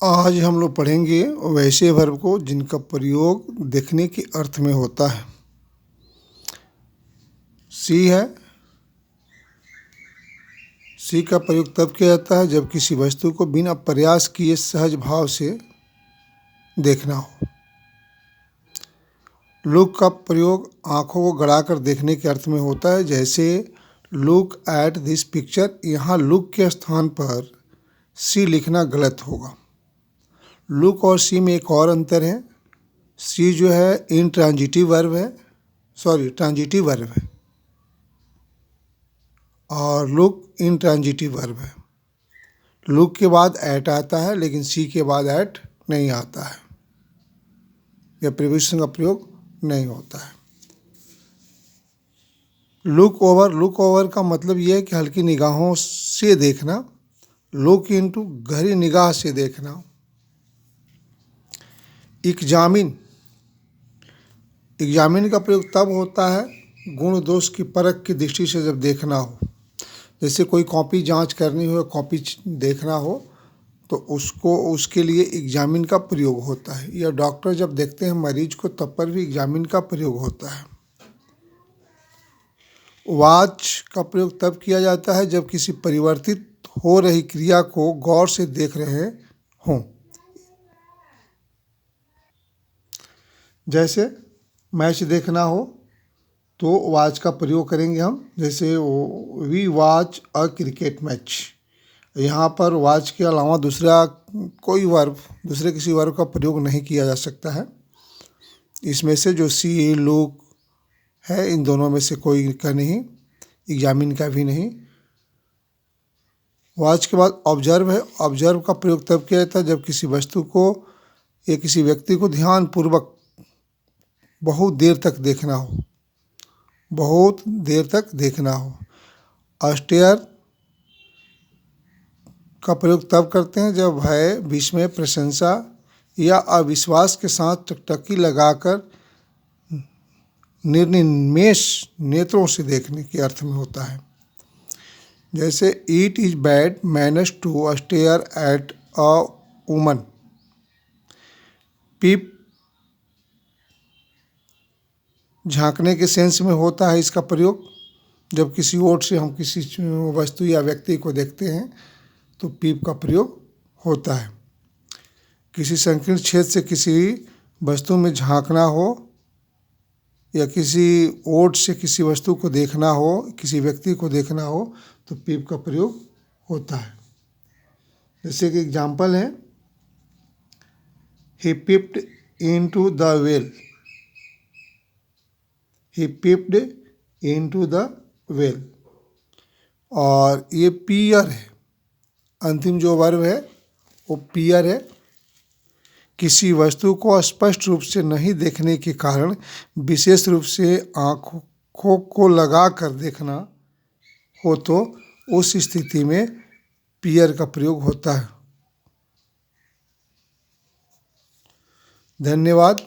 आज हम लोग पढ़ेंगे वैसे वर्ब को जिनका प्रयोग देखने के अर्थ में होता है। सी है। सी का प्रयोग तब किया जाता है जब किसी वस्तु को बिना प्रयास किए सहज भाव से देखना हो। लुक का प्रयोग आंखों को गड़ाकर देखने के अर्थ में होता है, जैसे लुक एट दिस पिक्चर। यहाँ लुक के स्थान पर सी लिखना गलत होगा। लुक और सी में एक और अंतर है। सी जो है ट्रांजिटिव वर्ब है और लुक ट्रांजिटिव वर्ब है। लुक के बाद एट आता है लेकिन सी के बाद एट नहीं आता है, यह प्रीपोजिशन का प्रयोग नहीं होता है। लुक ओवर का मतलब यह है कि हल्की निगाहों से देखना। लुक इनटू गहरी निगाह से देखना। एग्जामिन का प्रयोग तब होता है गुण दोष की परख की दृष्टि से जब देखना हो। जैसे कोई कॉपी जांच करनी हो, कॉपी देखना हो तो उसके लिए एग्जामिन का प्रयोग होता है। या डॉक्टर जब देखते हैं मरीज को तब पर भी एग्जामिन का प्रयोग होता है। वॉच का प्रयोग तब किया जाता है जब किसी परिवर्तित हो रही क्रिया को गौर से देख रहे हों। जैसे मैच देखना हो तो वॉच का प्रयोग करेंगे हम। जैसे we watch a cricket match. यहाँ पर वॉच के अलावा दूसरे किसी वर्ब का प्रयोग नहीं किया जा सकता है। इसमें से जो सी लुक है इन दोनों में से कोई का नहीं, एग्जामिन का भी नहीं। वॉच के बाद ऑब्जर्व है। ऑब्जर्व का प्रयोग तब किया जाता है जब किसी वस्तु को या किसी व्यक्ति को ध्यानपूर्वक बहुत देर तक देखना हो। स्टेयर का प्रयोग तब करते हैं जब भय, विस्मय, प्रशंसा या अविश्वास के साथ टकटकी लगाकर निर्निमेष नेत्रों से देखने के अर्थ में होता है। जैसे it is bad manners to stare at a woman. Peep झांकने के सेंस में होता है इसका प्रयोग। जब किसी ओर से हम किसी वस्तु या व्यक्ति को देखते हैं तो पीप का प्रयोग होता है। किसी संकीर्ण क्षेत्र से किसी वस्तु में झांकना हो या किसी ओर से किसी वस्तु को देखना हो, किसी व्यक्ति को देखना हो तो पीप का प्रयोग होता है। जैसे कि एग्जाम्पल है, he peeped into the well. He peeped into the well. और ये पीयर है। अंतिम जो वर्ब है वो पीयर है। किसी वस्तु को स्पष्ट रूप से नहीं देखने के कारण विशेष रूप से आँखों को लगा कर देखना हो तो उस स्थिति में पीयर का प्रयोग होता है। धन्यवाद।